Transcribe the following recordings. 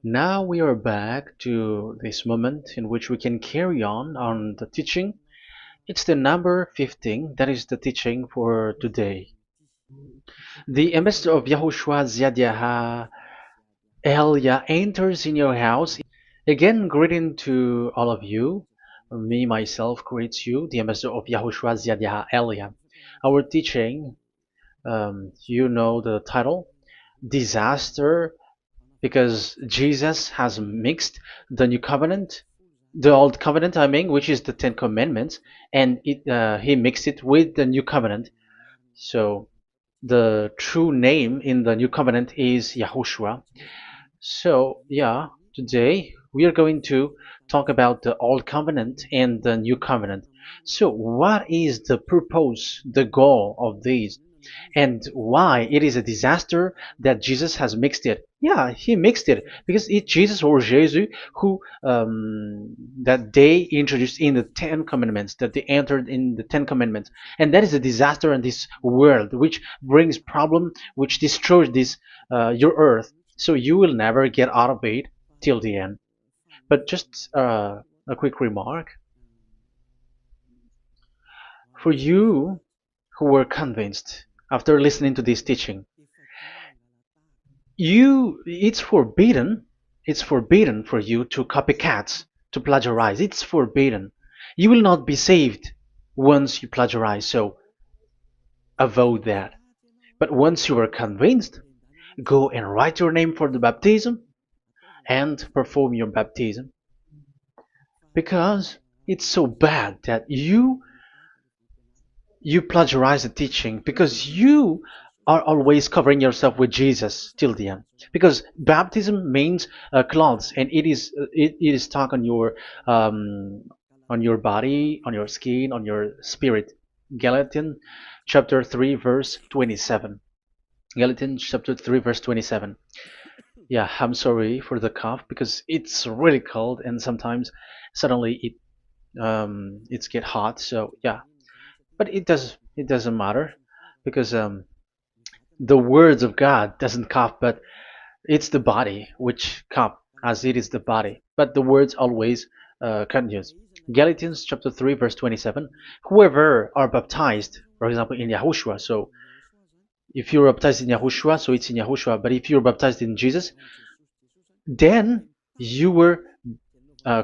Now we are back to this moment in which we can carry on the teaching. It's the number 15, that is the teaching for today. The ambassador of YAHOSHUAH YAH Elia enters in your house. Again, greeting to all of you. Me, myself, greets you, the ambassador of YAHOSHUAH YAH Elia. Our teaching, you know the title, Disaster, because Jesus has mixed the new covenant, the old covenant, I mean, which is the Ten Commandments, and he mixed it with the new covenant. So the true name in the new covenant is Yahushua. So yeah, today we are going to talk about the old covenant and the new covenant. So what is the purpose, the goal of these? And why it is a disaster that Jesus has mixed it. Yeah, he mixed it because it's Jesus or Jesus who that they introduced in the Ten Commandments, that they entered in the Ten Commandments, and that is a disaster in this world, which brings problem, which destroys this your earth. So you will never get out of it till the end. But just a quick remark for you who were convinced after listening to this teaching. It's forbidden for you to copycat, to plagiarize. It's forbidden. You will not be saved once you plagiarize, so avoid that. But once you are convinced, go and write your name for the baptism and perform your baptism, because it's so bad that you plagiarize the teaching, because you are always covering yourself with Jesus till the end. Because baptism means clothes, and it is stuck on your body, on your skin, on your spirit. Galatians chapter 3 verse 27. Galatians chapter 3 verse 27. Yeah, I'm sorry for the cough because it's really cold and sometimes suddenly it's get hot. So yeah, but it doesn't matter because the words of God doesn't cough, but it's the body which cough, as it is the body. But the words always continues. Galatians chapter 3 verse 27. Whoever are baptized, for example, in Yahushua. So if you're baptized in Yahushua, so it's in Yahushua. But if you're baptized in Jesus, then you were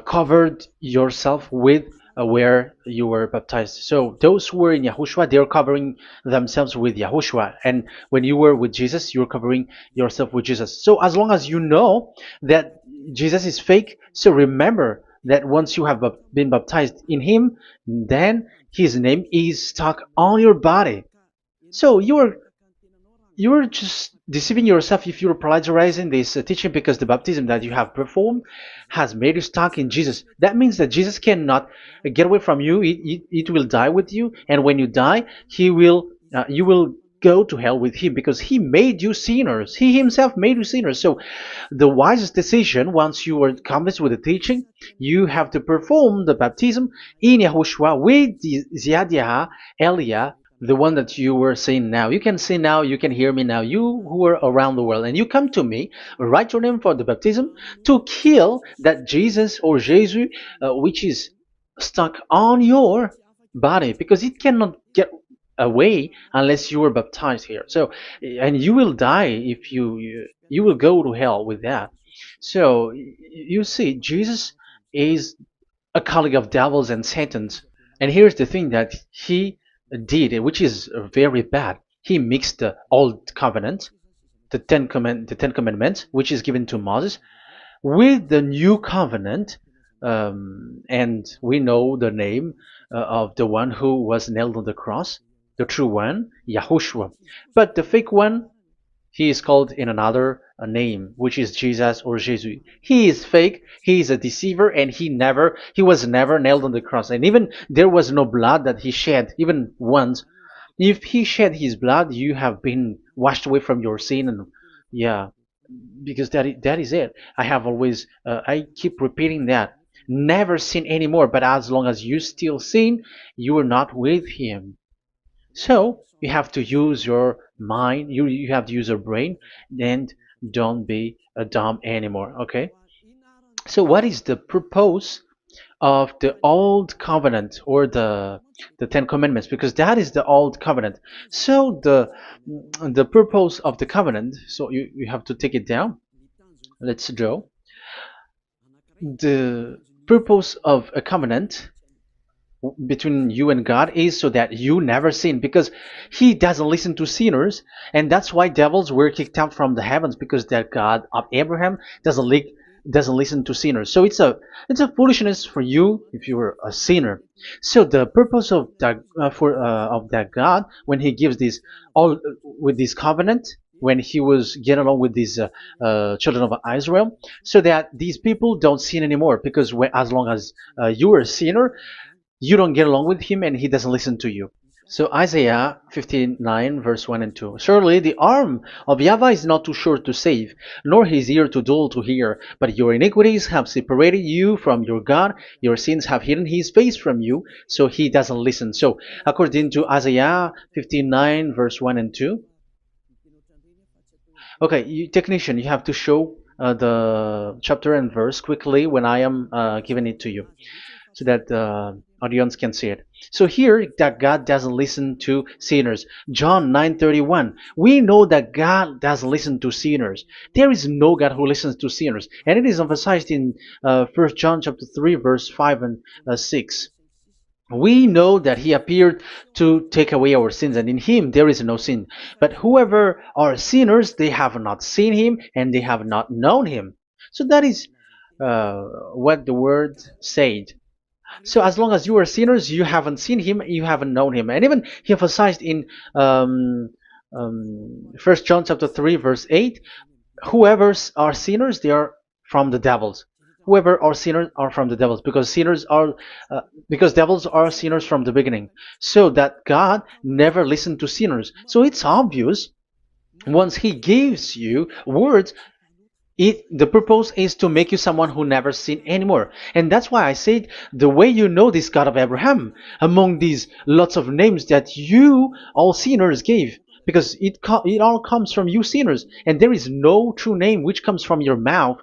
covered yourself with where you were baptized. So those who were in Yahushua, they are covering themselves with Yahushua. And when you were with Jesus, you're covering yourself with Jesus. So as long as you know that Jesus is fake, so remember that once you have been baptized in him, then his name is stuck on your body. So you're just deceiving yourself if you're plagiarizing this teaching, because the baptism that you have performed has made you stuck in Jesus. That means that Jesus cannot get away from you. It will die with you, and when you die, you will go to hell with him, because he made you sinners. He himself made you sinners. So the wisest decision, once you are convinced with the teaching, you have to perform the baptism in Yahushua with the Ziad Elia, the one that you were saying now. You can see now, you can hear me now, you who are around the world, and you come to me, write your name for the baptism to kill that Jesus or Jesus, which is stuck on your body, because it cannot get away unless you are baptized here. So, and you will die if you will go to hell with that. So, you see, Jesus is a colleague of devils and Satans. And here's the thing that he did, which is very bad. He mixed the old covenant, the Ten Commandments, which is given to Moses, with the new covenant, and we know the name of the one who was nailed on the cross, the true one, Yahushua. But the fake one, he is called in another name, which is Jesus or Jesus. He is fake. He is a deceiver, and he was never nailed on the cross. And even there was no blood that he shed, even once. If he shed his blood, you have been washed away from your sin, and yeah, because that is it. I have always, I keep repeating that. Never sin anymore. But as long as you still sin, you are not with him. So you have to use your mind, you have to use your brain, and don't be dumb anymore. Okay. So what is the purpose of the old covenant, or the Ten Commandments? Because that is the old covenant. So the purpose of the covenant. So you have to take it down. Let's draw. The purpose of a covenant between you and God is so that you never sin, because he doesn't listen to sinners. And that's why devils were kicked out from the heavens, because that God of Abraham doesn't listen to sinners. So it's a foolishness for you if you were a sinner. So the purpose of that of that God, when he gives this all with this covenant, when he was getting along with these children of Israel, so that these people don't sin anymore, because as long as you are a sinner, you don't get along with him and he doesn't listen to you. So Isaiah 59 verse 1 and 2. Surely the arm of YAHVAH is not too short to save, nor his ear too dull to hear. But your iniquities have separated you from your God. Your sins have hidden his face from you, so he doesn't listen. So according to Isaiah 59 verse 1 and 2. Okay, technician, you have to show the chapter and verse quickly when I am giving it to you, so that the audience can see it. So here, that God doesn't listen to sinners. John 9:31. We know that God doesn't listen to sinners. There is no God who listens to sinners, and it is emphasized in 1 John chapter 3 verse 5 and 6. We know that he appeared to take away our sins, and in him there is no sin. But whoever are sinners, they have not seen him, and they have not known him. So that is what the word said. So as long as you are sinners, you haven't seen him, you haven't known him. And even he emphasized in 1 John chapter 3 verse 8, whoever are sinners, they are from the devils. Whoever are sinners are from the devils, because because devils are sinners from the beginning. So that God never listened to sinners. So it's obvious, once he gives you words, the purpose is to make you someone who never sinned anymore. And that's why I said, the way you know this God of Abraham among these lots of names that you all sinners gave, because it all comes from you sinners, and there is no true name which comes from your mouth.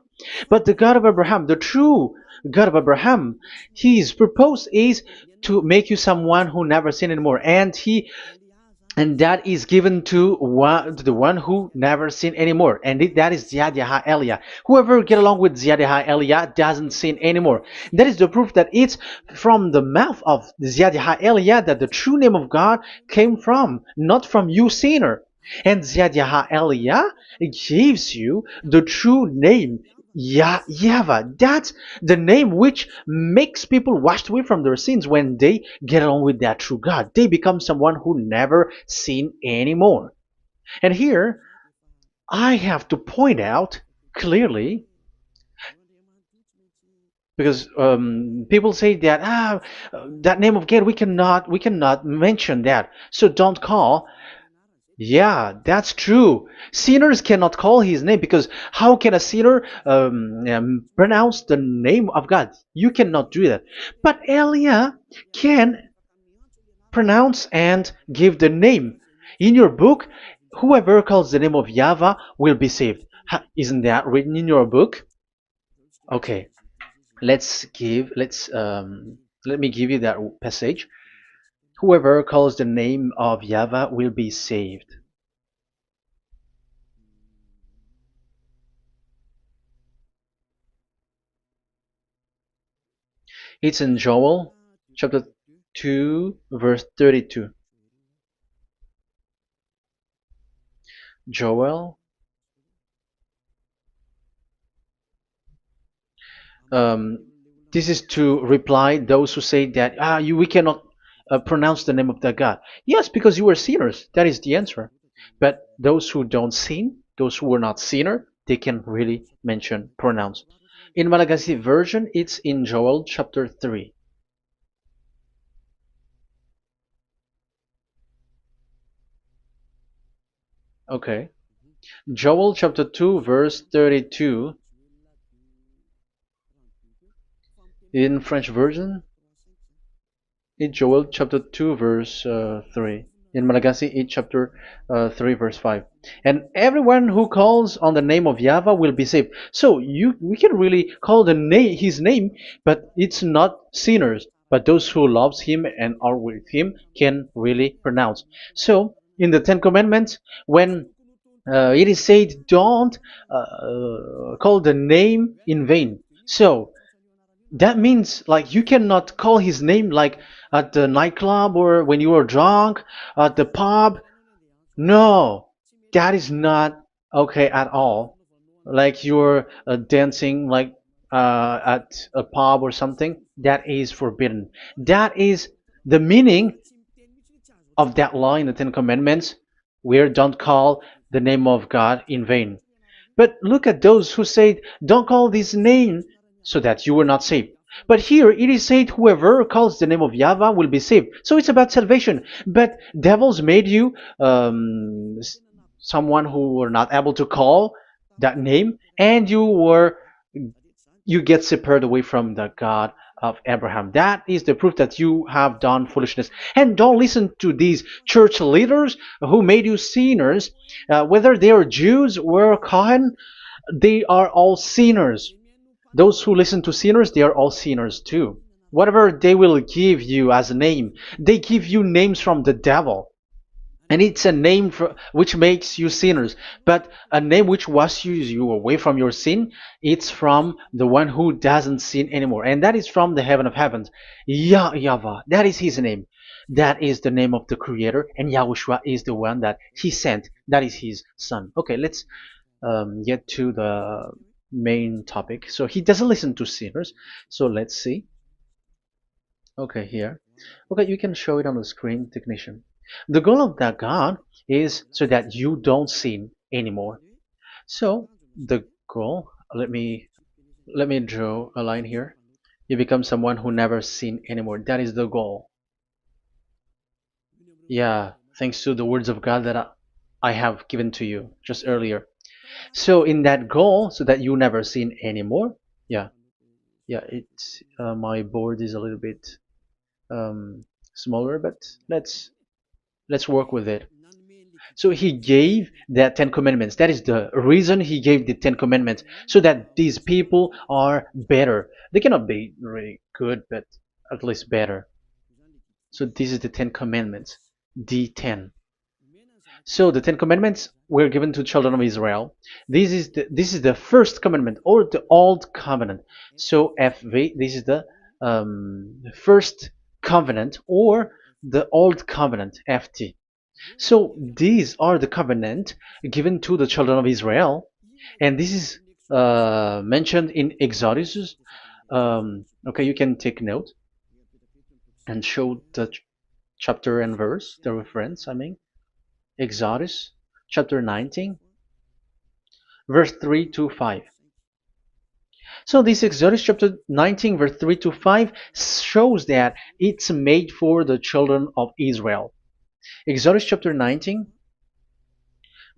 But the God of Abraham, the true God of Abraham, his purpose is to make you someone who never sinned anymore, and that is given to the one who never sin anymore, and that is Ziad Elia. Whoever get along with Ziad Elia doesn't sin anymore. That is the proof that it's from the mouth of Ziad Elia that the true name of God came from, not from you sinner. And Ziad Elia gives you the true name, YAHVAH. That's the name which makes people washed away from their sins. When they get along with that true God, they become someone who never sin anymore. And here, I have to point out clearly, because people say that that name of God, we cannot mention that, so don't call. Yeah, that's true. Sinners cannot call his name, because how can a sinner pronounce the name of God? You cannot do that. But Elia can pronounce and give the name. In your book, whoever calls the name of YAHVAH will be saved. Isn't that written in your book? Okay, let me give you that passage. Whoever calls the name of YAHVAH will be saved. It's in Joel chapter 2 verse 32. Joel, um, this is to reply those who say that we cannot pronounce the name of that God. Yes, because you are sinners. That is the answer. But those who don't sin, those who are not sinner, they can really pronounce. In Malagasy version, it's in Joel chapter 3. Okay. Joel chapter 2 verse 32. In French version, in Joel chapter 2 verse 3. in Malagasy 8 chapter 3 verse 5. And everyone who calls on the name of Yahweh will be saved. So we can really call the name his name, but it's not sinners, but those who loves him and are with him can really pronounce. So in the Ten Commandments, when it is said, don't call the name in vain. So that means like you cannot call his name like at the nightclub or when you are drunk at the pub. No, that is not okay at all. Like you're dancing like at a pub or something, that is forbidden. That is the meaning of that law in the Ten Commandments, where don't call the name of God in vain. But look at those who said, don't call this name so that you were not saved. But here it is said, whoever calls the name of Yahweh will be saved. So it's about salvation. But devils made you someone who were not able to call that name, and you get separated away from the God of Abraham. That is the proof that you have done foolishness. And don't listen to these church leaders who made you sinners, whether they are Jews or Kohen, they are all sinners. Those who listen to sinners, they are all sinners too. Whatever they will give you as a name, they give you names from the devil. And it's a name which makes you sinners. But a name which washes you away from your sin, it's from the one who doesn't sin anymore. And that is from the heaven of heavens. Yahvah, that is his name. That is the name of the Creator. And Yahushua is the one that he sent. That is his son. Okay, let's get to the main topic. So he doesn't listen to sinners. So let's see. Okay, here. Okay, you can show it on the screen, technician. The goal of that God is so that you don't sin anymore. So the goal, let me draw a line here. You become someone who never sin anymore. That is the goal. Yeah, thanks to the words of God that I have given to you just earlier. So in that goal, so that you never sin anymore. Yeah, yeah. It's my board is a little bit smaller, but let's work with it. So he gave the Ten Commandments. That is the reason he gave the Ten Commandments, so that these people are better. They cannot be really good, but at least better. So this is the Ten Commandments, the ten. So the Ten Commandments were given to children of Israel. This is the first commandment or the old covenant. So FV, this is the first covenant or the old covenant FT. So these are the covenant given to the children of Israel, and this is mentioned in Exodus. Okay, you can take note and show the chapter and verse, the reference. I mean, Exodus chapter 19, verse 3 to 5. So this Exodus chapter 19, verse 3 to 5 shows that it's made for the children of Israel. Exodus chapter 19,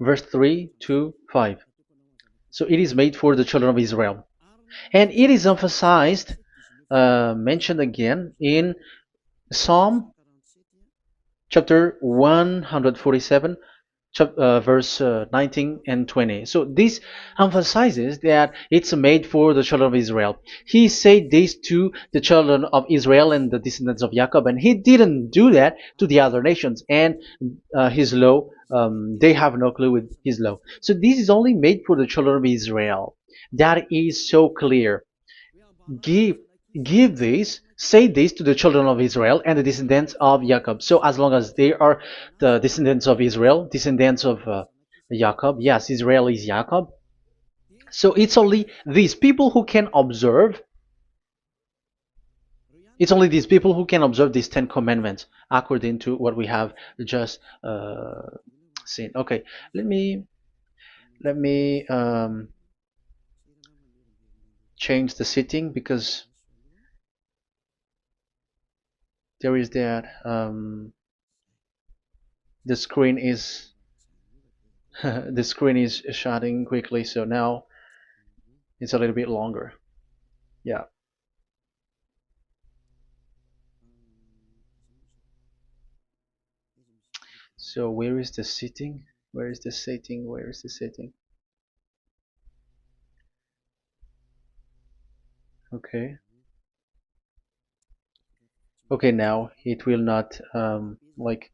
verse 3 to 5. So it is made for the children of Israel. And it is emphasized, mentioned again in Psalm chapter 147, verse 19 and 20. So this emphasizes that it's made for the children of Israel. He said this to the children of Israel and the descendants of Jacob, and he didn't do that to the other nations. And his law, they have no clue with his law. So this is only made for the children of Israel. That is so clear. Give give this, say this to the children of Israel and the descendants of Jacob. So as long as they are the descendants of Israel, descendants of Jacob, yes, Israel is Jacob. So it's only these people who can observe. It's only these people who can observe these Ten Commandments according to what we have just seen. Okay, let me change the setting because there is that the screen is the screen is shutting quickly, so now it's a little bit longer. Yeah. So where is the sitting? Where is the sitting? Where is the sitting? Okay. Okay, now it will not like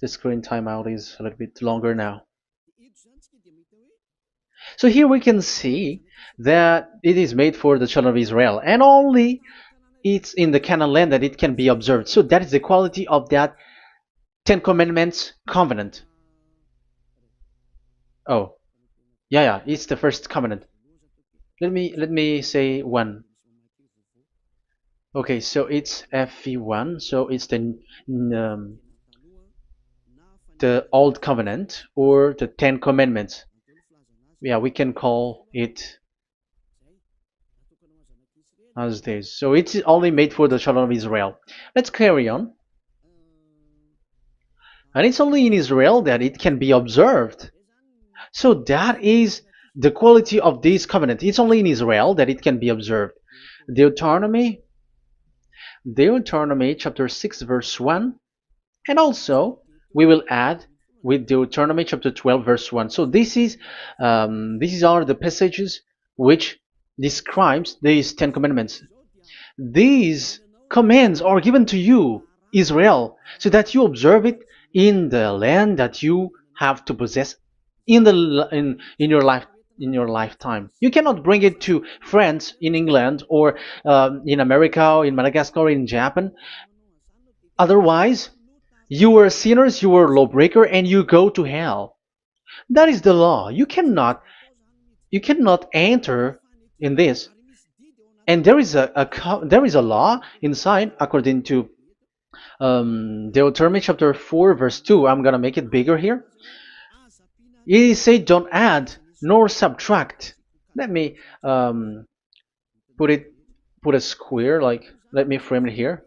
the screen timeout is a little bit longer now. So here we can see that it is made for the children of Israel, and only it's in the Canaan land that it can be observed. So that is the quality of that Ten Commandments covenant. Oh, yeah, it's the first covenant. Let me say one. Okay, so it's FV1, so it's the old covenant or the Ten Commandments. Yeah, we can call it as this. So it's only made for the children of Israel. Let's carry on. And it's only in Israel that it can be observed. So that is the quality of this covenant. It's only in Israel that it can be observed. Deuteronomy, Deuteronomy chapter 6 verse 1, and also we will add with Deuteronomy chapter 12 verse 1. So these are the passages which describes these Ten Commandments. These commands are given to you, Israel, so that you observe it in the land that you have to possess in your lifetime. You cannot bring it to France, in England, or in America, or in Madagascar, or in Japan. Otherwise, you are sinners, you are lawbreaker, and you go to hell. That is the law. You cannot enter in this. And there is a law inside, according to Deuteronomy chapter 4 verse 2. I'm gonna make it bigger here. It said, don't add nor subtract. Let me put a square, like, let me frame it here.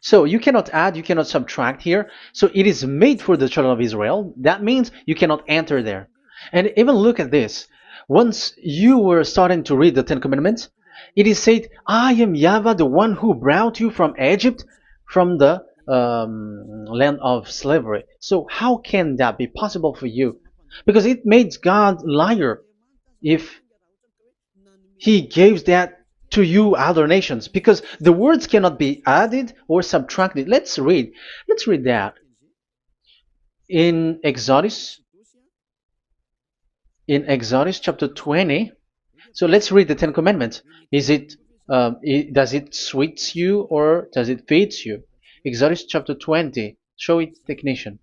So you cannot add, you cannot subtract here. So it is made for the children of Israel. That means you cannot enter there. And even look at this. Once you were starting to read the Ten Commandments, it is said, I am YAHVAH, the one who brought you from Egypt, from the land of slavery. So how can that be possible for you? Because it makes God liar if he gives that to you other nations, because the words cannot be added or subtracted. Let's read that in Exodus chapter 20. So let's read the Ten Commandments. Does it suits you or does it fits you? Exodus chapter 20. Show it, technician.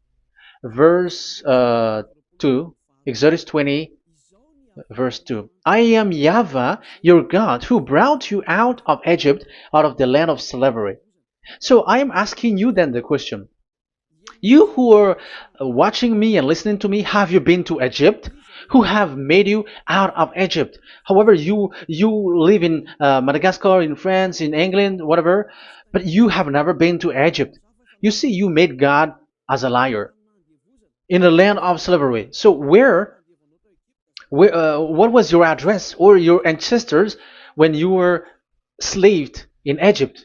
Verse 2. Exodus 20 verse 2. I am YAHVAH, your God, who brought you out of Egypt, out of the land of slavery. So I am asking you then the question. You who are watching me and listening to me, have you been to Egypt? Who have made you out of Egypt? However, you live in Madagascar, in France, in England, whatever, but you have never been to Egypt. You see, you made God as a liar in the land of slavery. So what was your address or your ancestors when you were slaved in Egypt?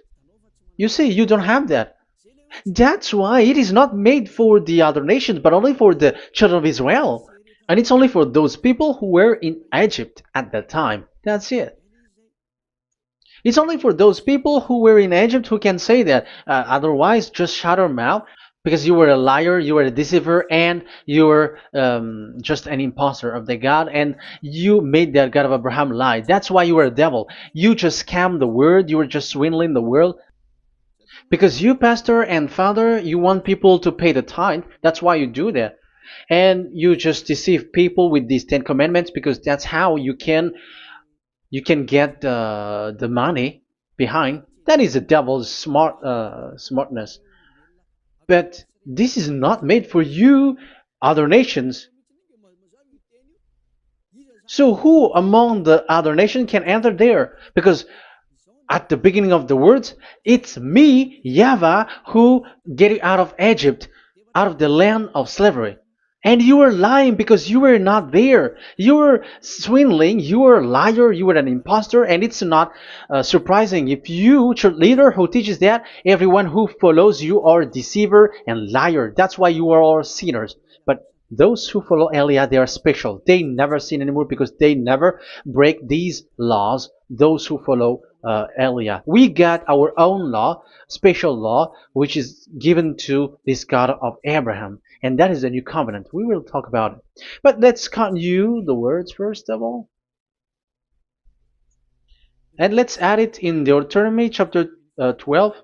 You see, you don't have that. That's why it is not made for the other nations, but only for the children of Israel. And it's only for those people who were in Egypt at that time. That's it. It's only for those people who were in Egypt who can say that. Otherwise, just shut your mouth, because you were a liar, you were a deceiver, and you were just an imposter of the God, and you made that God of Abraham lie. That's why you were a devil. You just scammed the word, you were just swindling the world. Because you, pastor and father, you want people to pay the tithe. That's why you do that. And you just deceive people with these Ten Commandments, because that's how you can get the money behind. That is the devil's smartness. But this is not made for you, other nations. So who among the other nations can enter there? Because at the beginning of the words, it's me, YAHVAH, who get you out of Egypt, out of the land of slavery. And you were lying because you were not there. You were swindling. You were a liar. You were an impostor. And it's not surprising if you, church leader who teaches that, everyone who follows you are a deceiver and liar. That's why you are all sinners. But those who follow Elia, they are special. They never sin anymore because they never break these laws. Those who follow Elia. We got our own law, special law, which is given to this God of Abraham. And that is the new covenant. We will talk about it. But let's continue the words first of all. And let's add it in Deuteronomy chapter 12,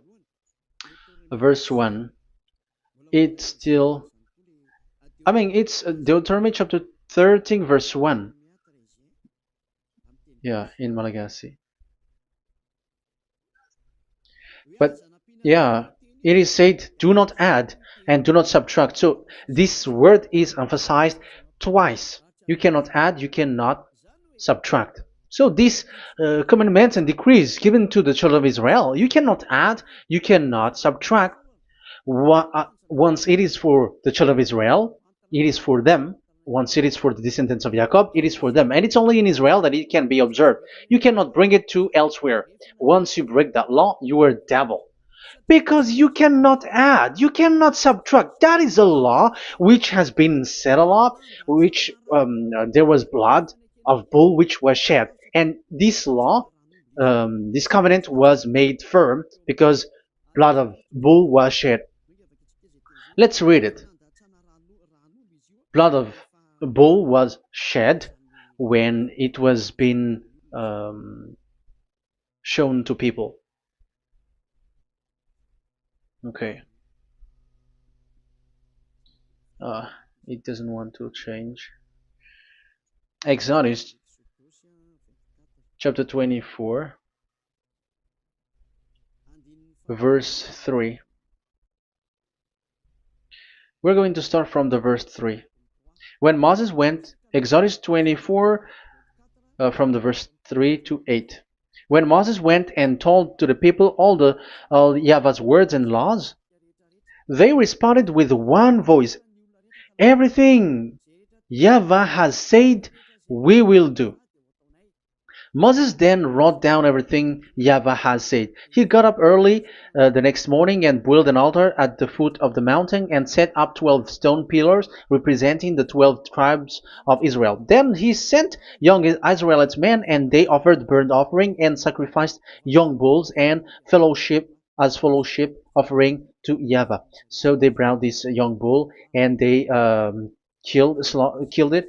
verse 1. It's still, it's Deuteronomy chapter 13, verse 1. Yeah, in Malagasy. But yeah, it is said, do not add and do not subtract. So this word is emphasized twice. You cannot add, you cannot subtract. So these commandments and decrees given to the children of Israel, you cannot add, you cannot subtract. Once it is for the children of Israel, it is for them. Once it is for the descendants of Jacob, it is for them. And it's only in Israel that it can be observed. You cannot bring it to elsewhere. Once you break that law, you are a devil. Because you cannot add, you cannot subtract. That is a law which has been settled up, which there was blood of bull which was shed. And this law, this covenant was made firm because blood of bull was shed. Let's read it. Blood of bull was shed when it was been shown to people. Okay. It doesn't want to change. Exodus chapter 24, verse 3. We're going to start from the verse 3. When Moses went, Exodus 24, from the verse 3 to 8. When Moses went and told to the people all Yahvah's words and laws, they responded with one voice, everything Yahvah has said, we will do. Moses then wrote down everything Yahvah has said. He got up early the next morning and built an altar at the foot of the mountain and set up 12 stone pillars representing the 12 tribes of Israel. Then he sent young Israelite men, and they offered burnt offering and sacrificed young bulls and fellowship offering to Yahvah. So they brought this young bull and they killed it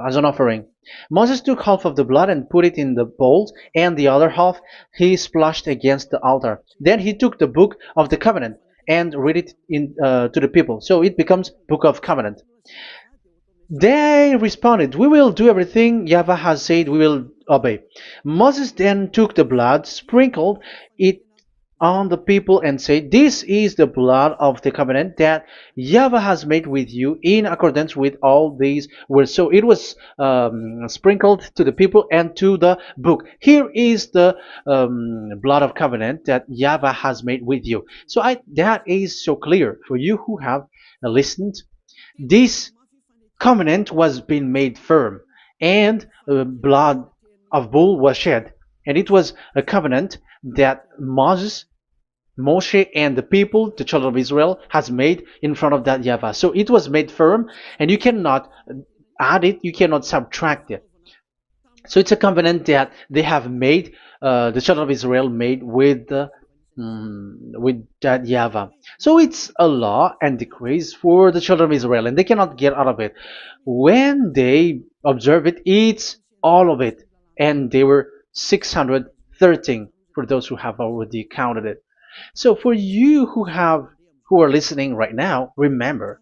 as an offering. Moses took half of the blood and put it in the bowls, and the other half he splashed against the altar. Then he took the book of the covenant and read it to the people. So it becomes book of covenant. They responded, we will do everything Yahvah has said, we will obey. Moses then took the blood, sprinkled it on the people and said, this is the blood of the covenant that Yahvah has made with you in accordance with all these words. So it was sprinkled to the people and to the book. Here is the blood of covenant that Yahvah has made with you. So that is so clear for you who have listened. This covenant was being made firm, and blood of bull was shed. And it was a covenant that Moshe and the people, the children of Israel, has made in front of that Yahvah. So it was made firm, and you cannot add it, you cannot subtract it. So it's a covenant that they have made, the children of Israel made with that Yahvah. So it's a law and decrees for the children of Israel, and they cannot get out of it. When they observe it, it's all of it, and they were 613 for those who have already counted it. So for you who are listening right now, remember,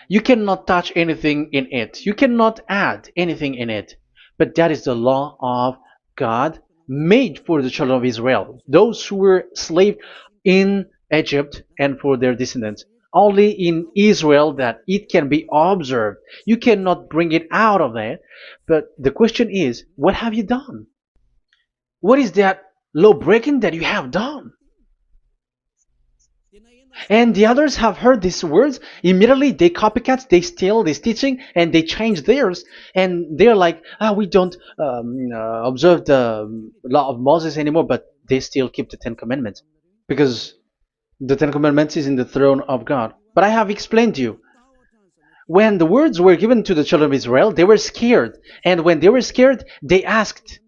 you cannot touch anything in it. You cannot add anything in it. But that is the law of God made for the children of Israel, those who were slaves in Egypt and for their descendants. Only in Israel that it can be observed. You cannot bring it out of it. But the question is, what have you done? What is that law breaking that you have done? And the others have heard these words. Immediately, they copycats, they steal this teaching, and they change theirs. And they're like, we don't observe the law of Moses anymore, but they still keep the Ten Commandments because the Ten Commandments is in the throne of God. But I have explained to you, when the words were given to the children of Israel, they were scared. And when they were scared, they asked,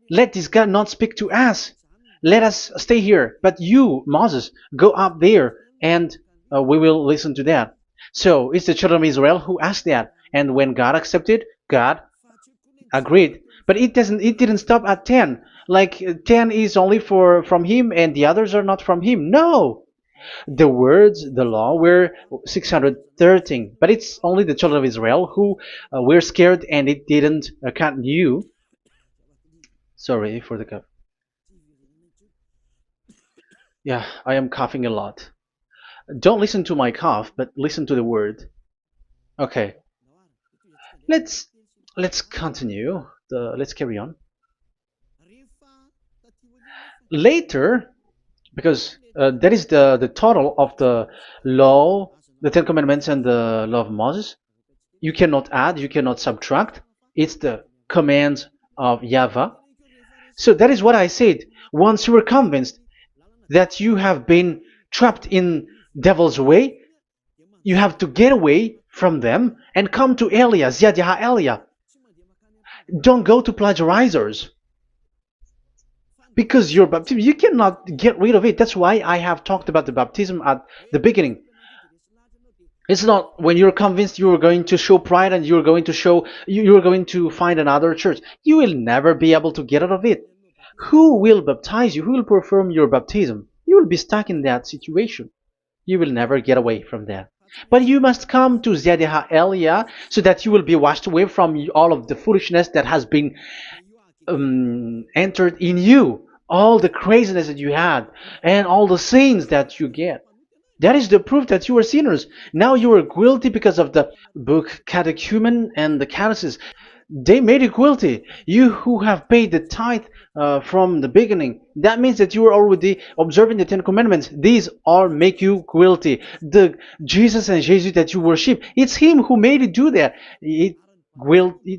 let this God not speak to us. Let us stay here. But you, Moses, go up there and we will listen to that. So it's the children of Israel who asked that. And when God accepted, God agreed. But it didn't stop at 10. Like 10 is only for from him and the others are not from him. No. The words, the law were 613. But it's only the children of Israel who were scared and it didn't continue. Sorry for the cough. Yeah, I am coughing a lot. Don't listen to my cough, but listen to the word. Okay, let's let's continue. Let's carry on. Later, because that is the total of the law, the Ten Commandments, and the law of Moses. You cannot add, you cannot subtract. It's the commands of YAHVAH. So that is what I said. Once you were convinced that you have been trapped in devil's way, you have to get away from them and come to Elia, Ziadiha Elia. Don't go to plagiarizers. Because your baptism, you cannot get rid of it. That's why I have talked about the baptism at the beginning. It's not when you're convinced you're going to show pride and you're going to show you're going to find another church. You will never be able to get out of it. Who will baptize you? Who will perform your baptism? You will be stuck in that situation. You will never get away from that. But you must come to Ziadiha Elia so that you will be washed away from all of the foolishness that has been entered in you, all the craziness that you had, and all the sins that you get. That is the proof that you are sinners. Now you are guilty because of the book catechumen and the catechism. They made you guilty. You who have paid the tithe from the beginning, that means that you are already observing the Ten Commandments. These all make you guilty. The Jesus and Jesus that you worship, it's Him who made you do that. It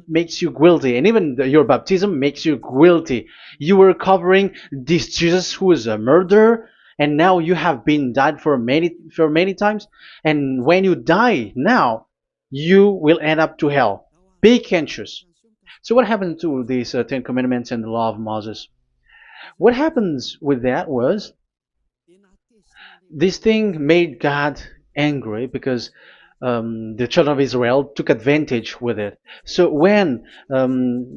makes you guilty, and even your baptism makes you guilty. You were covering this Jesus who is a murderer, and now you have been died for many times. And when you die now, you will end up to hell. Be conscious. So what happened to these Ten Commandments and the law of Moses? What happens with that was this thing made God angry because the children of Israel took advantage with it. So when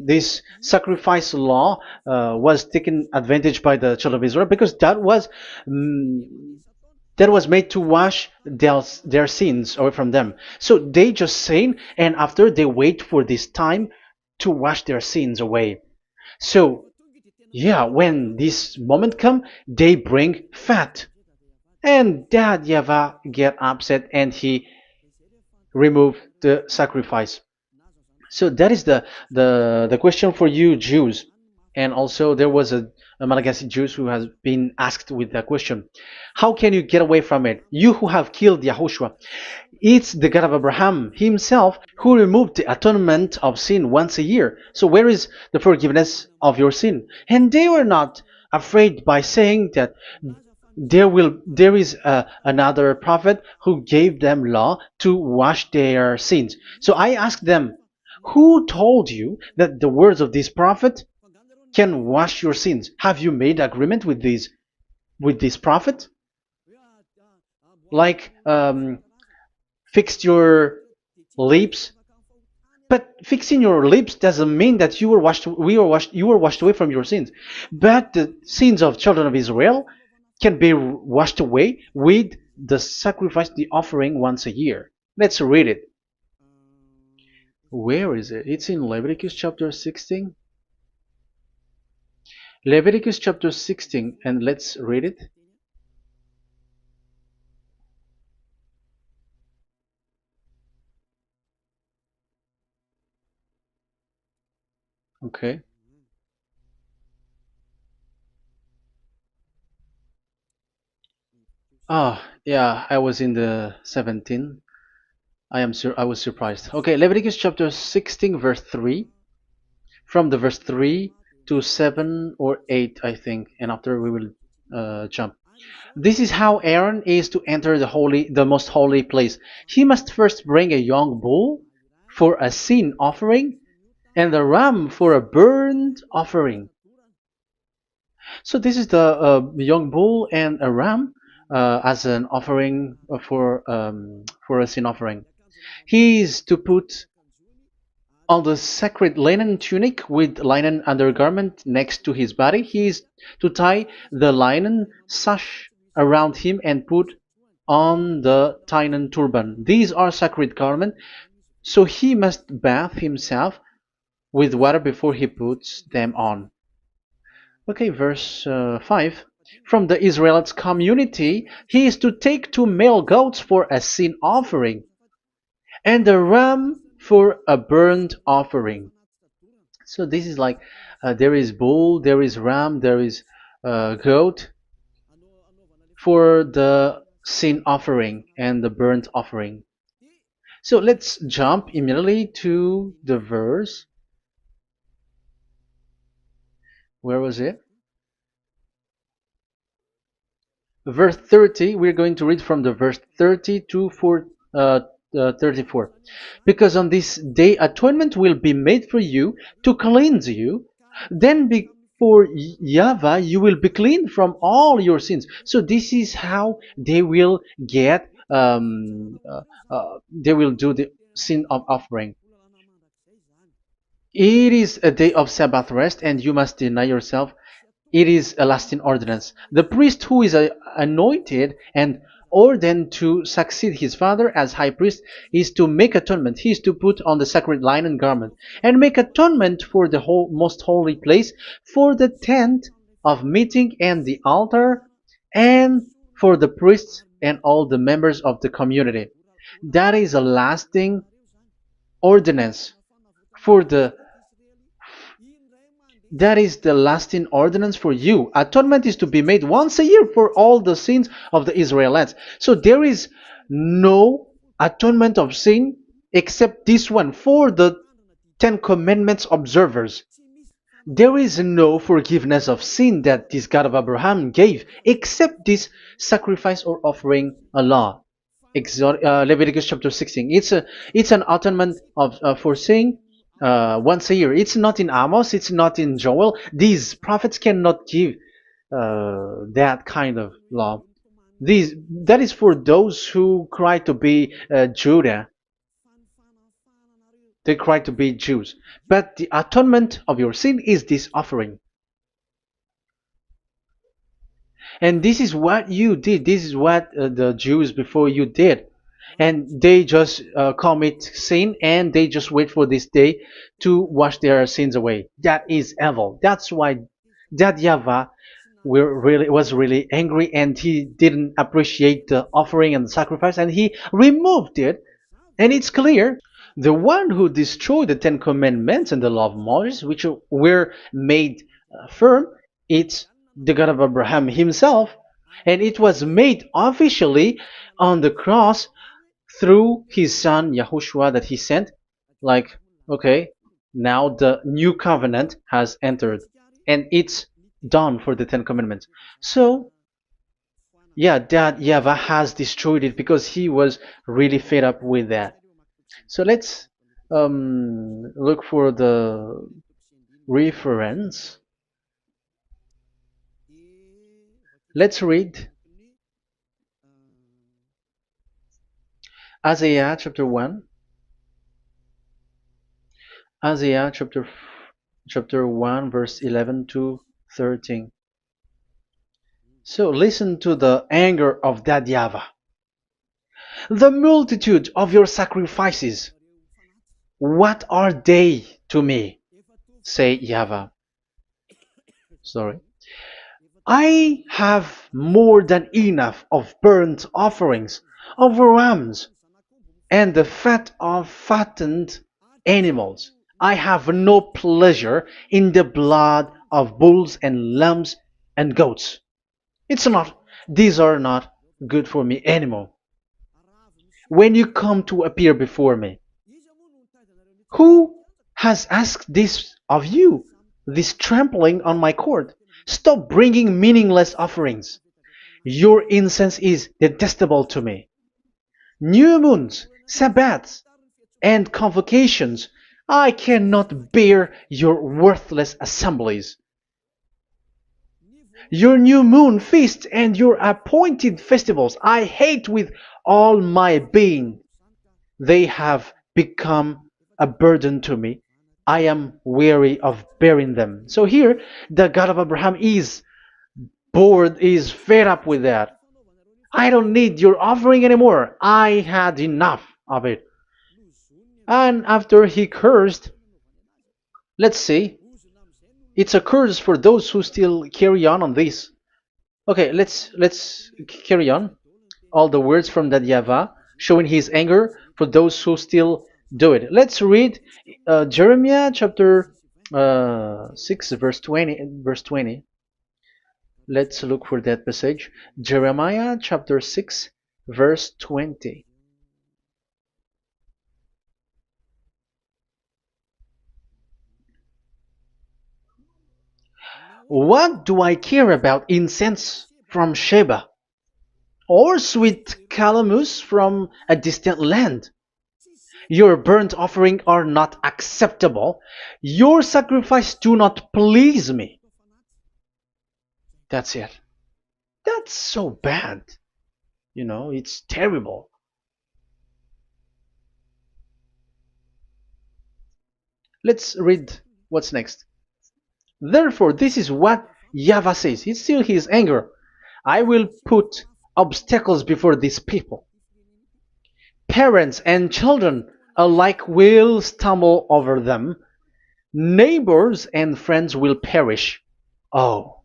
this sacrifice law was taken advantage by the children of Israel, because that was made to wash their sins away from them. So they just sin, and after they wait for this time to wash their sins away. So yeah, when this moment come, they bring fat. And Dad Yava get upset and he remove the sacrifice. So that is the question for you Jews. And also there was a Malagasy Jews who has been asked with that question. How can you get away from it? You who have killed YAHOSHUAH. It's the God of Abraham himself who removed the atonement of sin once a year. So where is the forgiveness of your sin? And they were not afraid by saying that there is another prophet who gave them law to wash their sins. So I asked them, who told you that the words of this prophet can wash your sins? Have you made agreement with this prophet? Like fixed your lips, but fixing your lips doesn't mean that you were washed away from your sins. But the sins of children of Israel can be washed away with the sacrifice, the offering once a year. Let's read it. Where is it? It's in Leviticus chapter 16. Leviticus chapter 16, and let's read it. Okay. Ah, Yeah, I was in the 17. I was surprised. Okay, Leviticus chapter 16 verse 3, from the verse 3 to 7 or 8, I think, and after we will jump. This is how Aaron is to enter the most holy place. He must first bring a young bull for a sin offering and a ram for a burnt offering. So this is the young bull and a ram as an offering for a sin offering. He is to put on the sacred linen tunic with linen undergarment next to his body. He is to tie the linen sash around him and put on the linen turban. These are sacred garments, so he must bathe himself with water before he puts them on. Okay, verse 5. From the Israelites community, he is to take two male goats for a sin offering and a ram for a burnt offering. So this is like there is bull, there is ram, there is goat for the sin offering and the burnt offering. So let's jump immediately to the verse. Where was it? Verse 30. We're going to read from the verse 30 to 34. Because on this day atonement will be made for you to cleanse you. Then before YAHVAH you will be clean from all your sins. So this is how they will get they will do the sin of offering. It is a day of Sabbath rest, and you must deny yourself. It is a lasting ordinance. The priest who is anointed and ordained to succeed his father as high priest is to make atonement. He is to put on the sacred linen garment and make atonement for the whole most holy place, for the tent of meeting and the altar, and for the priests and all the members of the community. That is a lasting ordinance for the that is the lasting ordinance for you. Atonement is to be made once a year for all the sins of the Israelites. So there is no atonement of sin except this one for the Ten Commandments observers. There is no forgiveness of sin that this God of Abraham gave except this sacrifice or offering a law. Leviticus chapter 16. It's an atonement of for sin once a year. It's not in Amos. It's not in Joel. These prophets cannot give that kind of law. That is for those who cry to be Judah. They cry to be Jews. But the atonement of your sin is this offering. And this is what you did. This is what the Jews before you did. And they just commit sin and they just wait for this day to wash their sins away. That is evil. That's why that YAHVAH was really angry and he didn't appreciate the offering and the sacrifice and he removed it. And it's clear the one who destroyed the Ten Commandments and the law of Moses, which were made firm, it's the God of Abraham himself. And it was made officially on the cross through his son YAHOSHUAH that he sent. Like, okay, now the new covenant has entered and it's done for the Ten Commandments. So yeah, that YAHVAH has destroyed it because he was really fed up with that. So let's look for the reference. Let's read Isaiah chapter 1. Isaiah chapter 1 verse 11 to 13. So listen to the anger of that YAHVAH. The multitude of your sacrifices, what are they to me? Say YAHVAH. Sorry. I have more than enough of burnt offerings, of rams, and the fat of fattened animals. I have no pleasure in the blood of bulls and lambs and goats. These are not good for me anymore. When you come to appear before me, who has asked this of you? This trampling on my court. Stop bringing meaningless offerings. Your incense is detestable to me. New moons, Sabbaths, and convocations. I cannot bear your worthless assemblies. Your new moon feast and your appointed festivals I hate with all my being. They have become a burden to me. I am weary of bearing them. So here, the God of Abraham is bored, is fed up with that. I don't need your offering anymore. I had enough of it. And after he cursed, let's see, it's a curse for those who still carry on this. Okay, let's carry on. All the words from that YAHVAH showing his anger for those who still do it. Let's read Jeremiah chapter 6 verse 20 verse 20. Let's look for that passage. Jeremiah chapter 6 verse 20. What do I care about incense from Sheba, or sweet calamus from a distant land? Your burnt offering are not acceptable. Your sacrifice do not please me. That's it. That's so bad. It's terrible. Let's read what's next. Therefore, this is what YAHVAH says. It's still his anger. I will put obstacles before these people. Parents and children alike will stumble over them. Neighbors and friends will perish. Oh,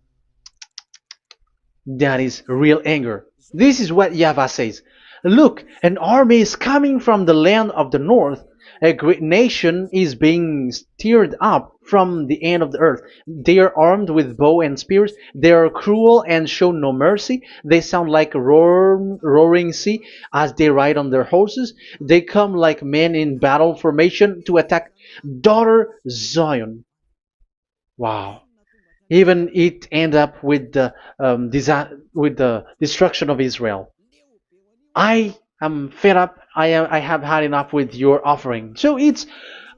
that is real anger. This is what YAHVAH says. Look, an army is coming from the land of the north. A great nation is being stirred up from the end of the earth. They are armed with bow and spears. They are cruel and show no mercy. They sound like a roaring sea as they ride on their horses. They come like men in battle formation to attack daughter Zion. Wow. Even it end up with the destruction of Israel. I am fed up. I have had enough with your offering. So it's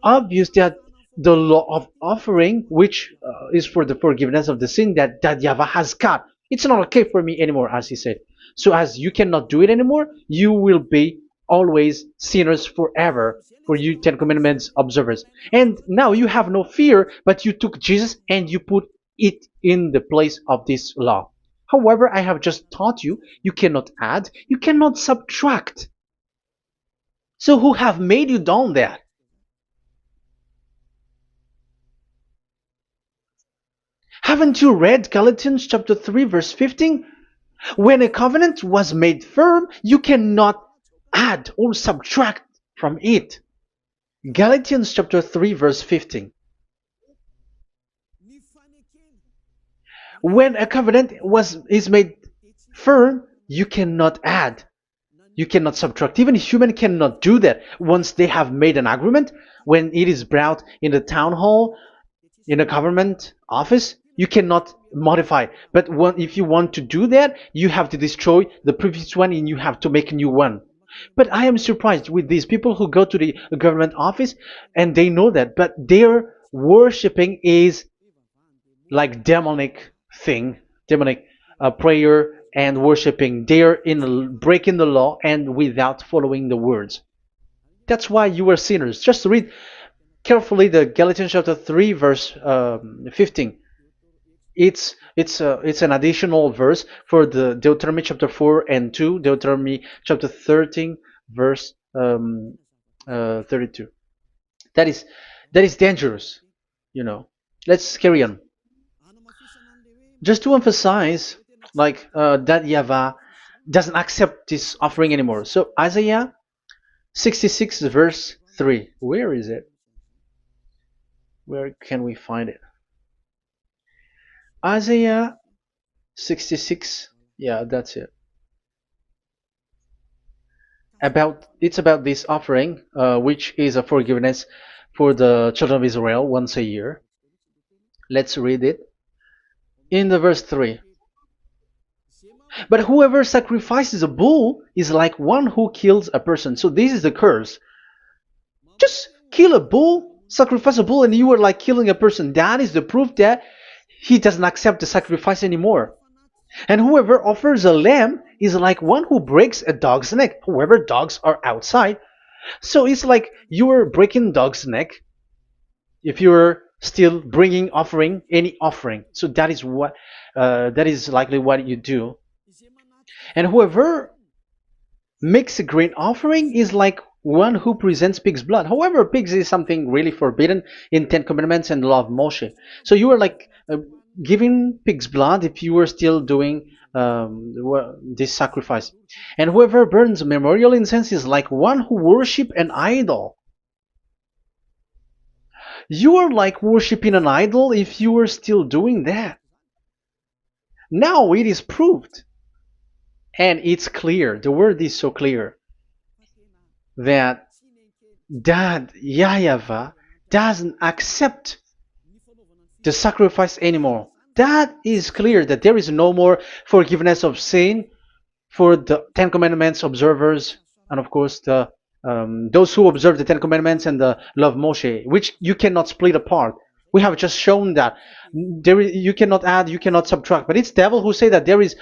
obvious that the law of offering, which is for the forgiveness of the sin that YAHVAH has got, it's not okay for me anymore, as he said. So as you cannot do it anymore, you will be always sinners forever for you Ten Commandments observers. And now you have no fear, but you took Jesus and you put it in the place of this law. However, I have just taught you, you cannot add, you cannot subtract. So who have made you done that? Haven't you read Galatians chapter 3 verse 15? When a covenant was made firm, you cannot add or subtract from it. Galatians chapter 3 verse 15. When a covenant is made firm, you cannot add. You cannot subtract. Even human cannot do that. Once they have made an agreement, when it is brought in the town hall, in a government office, you cannot modify. But if you want to do that, you have to destroy the previous one and you have to make a new one. But I am surprised with these people who go to the government office and they know that, but their worshipping is like demonic thing, demonic prayer and worshipping. They're in breaking the law and without following the words. That's why you are sinners. Just read carefully the Galatians chapter 3 verse 15. It's an additional verse for the Deuteronomy chapter 4 and 2, Deuteronomy chapter 13 verse 32. That is dangerous, you know. Let's carry on. Just to emphasize, like that YAHVAH doesn't accept this offering anymore. So Isaiah 66 verse 3. Where is it? Where can we find it? Isaiah 66. Yeah, that's it. About this offering, which is a forgiveness for the children of Israel once a year. Let's read it in the verse 3. But whoever sacrifices a bull is like one who kills a person. So this is the curse. Just kill a bull, sacrifice a bull, and you are like killing a person. That is the proof that he doesn't accept the sacrifice anymore. And whoever offers a lamb is like one who breaks a dog's neck. However, dogs are outside. So it's like you are breaking dog's neck if you're still bringing offering any offering. So that is likely what you do. And whoever makes a grain offering is like one who presents pig's blood. However, pigs is something really forbidden in Ten Commandments and the law of Moshe. So you are like giving pig's blood if you were still doing this sacrifice. And whoever burns memorial incense is like one who worship an idol. You are like worshiping an idol if you are still doing that. Now it is proved, and it's clear. The word is so clear that YAHVAH doesn't accept the sacrifice anymore. That is clear that there is no more forgiveness of sin for the Ten Commandments observers, and of course those who observe the Ten Commandments and the law of Moshe, which you cannot split apart. We have just shown that you cannot add, you cannot subtract. But it's devil who say that there is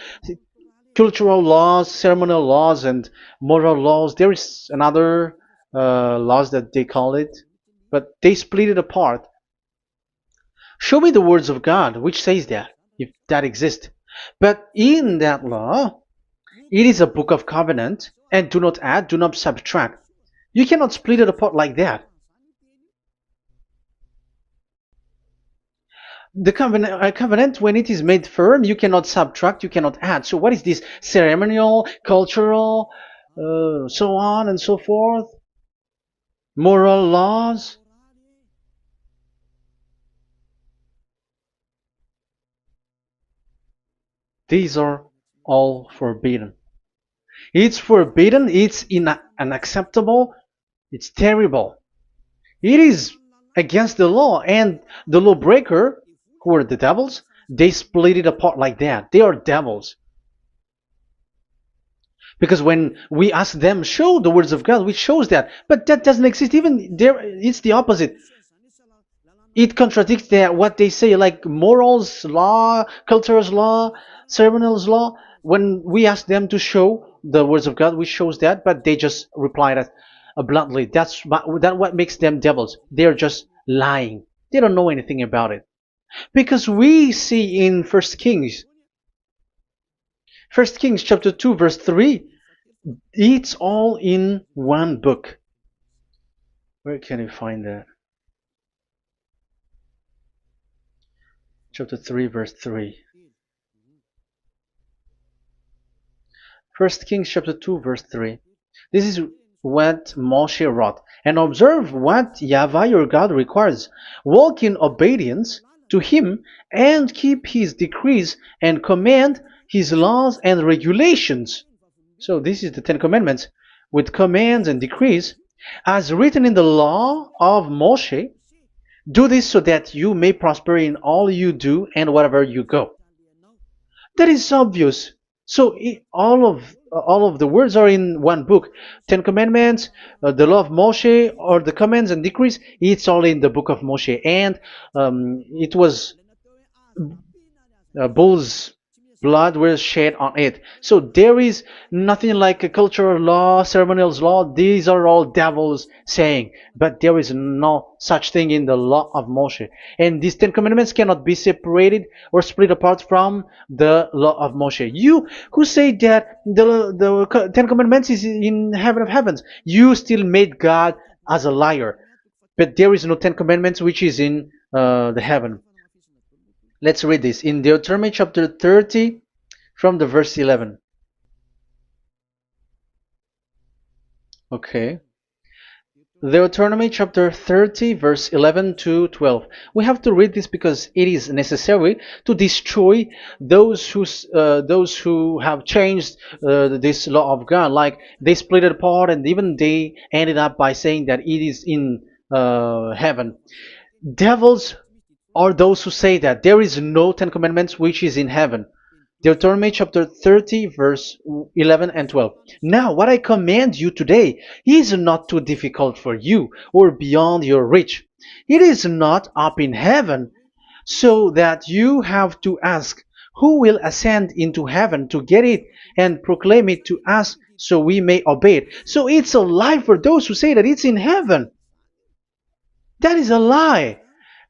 cultural laws, ceremonial laws, and moral laws. There is another laws that they call it, but they split it apart. Show me the words of God which says that, if that exists. But in that law, it is a book of covenant, and do not add, do not subtract. You cannot split it apart like that. The covenant, when it is made firm, you cannot subtract, you cannot add. So what is this ceremonial, cultural, so on and so forth? Moral laws? These are all forbidden. It's forbidden, it's unacceptable, it's terrible. It is against the law, and the lawbreaker, who are the devils, they split it apart like that. They are devils. Because when we ask them, show the words of God, which shows that, but that doesn't exist. Even there, it's the opposite. It contradicts what they say, like morals law, culture's law, ceremonial's law. When we ask them to show the words of God, which shows that, but they just reply that bluntly. That's what makes them devils. They're just lying. They don't know anything about it. Because we see in First Kings chapter 2 verse 3, it's all in one book. Where can you find that? Chapter 3 verse 3. First Kings chapter 2 verse 3. This is what Moshe wrote. And observe what YAHVAH your God requires. Walk in obedience to him and keep his decrees and command his laws and regulations. So this is the Ten Commandments with commands and decrees as written in the law of Moshe. Do this so that you may prosper in all you do and wherever you go. That is obvious. So all of the words are in one book. Ten Commandments, the law of Moshe, or the commands and decrees. It's all in the book of Moshe, and it was bull's blood was shed on it. So there is nothing like a cultural law, ceremonial law. These are all devils saying, but there is no such thing in the law of Moshe. And these Ten Commandments cannot be separated or split apart from the law of Moshe. You who say that the Ten Commandments is in heaven of heavens, you still made God as a liar. But there is no Ten Commandments which is in the heaven. Let's read this in Deuteronomy chapter 30 from the verse 11. Okay. Deuteronomy chapter 30 verse 11 to 12. We have to read this because it is necessary to destroy those who have changed this law of God. Like they split it apart and even they ended up by saying that it is in heaven. Devils are those who say that there is no Ten Commandments which is in heaven. Deuteronomy chapter 30, verse 11 and 12. Now, what I command you today is not too difficult for you or beyond your reach. It is not up in heaven, so that you have to ask, who will ascend into heaven to get it and proclaim it to us so we may obey it? So it's a lie for those who say that it's in heaven. That is a lie.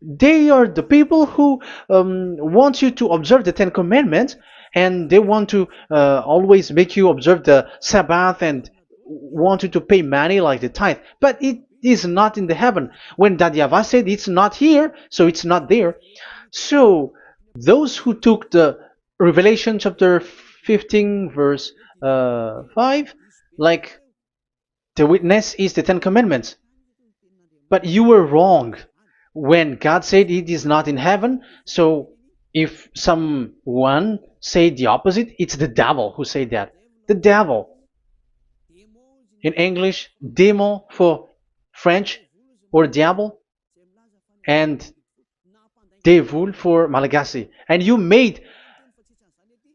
They are the people who want you to observe the Ten Commandments, and they want to always make you observe the Sabbath and want you to pay money like the tithe. But it is not in the heaven. When that YAHVAH said it's not here, so it's not there. So those who took the Revelation chapter 15 verse 5, like the witness is the Ten Commandments. But you were wrong when God said it is not in heaven. So if someone say the opposite, it's the devil who said that. The devil. In English, démon for French, or diable, and devil for Malagasy. And you made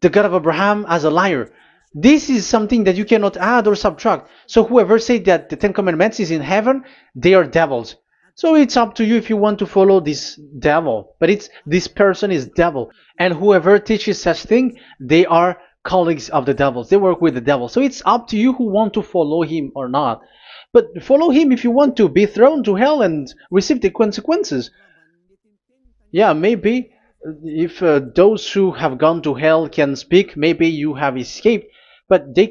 the God of Abraham as a liar. This is something that you cannot add or subtract. So whoever said that the Ten Commandments is in heaven, they are devils. So it's up to you if you want to follow this devil. But it's this person is devil. And whoever teaches such thing, they are colleagues of the devils. They work with the devil. So it's up to you who want to follow him or not. But follow him if you want to be thrown to hell and receive the consequences. Yeah, maybe if those who have gone to hell can speak, maybe you have escaped, but they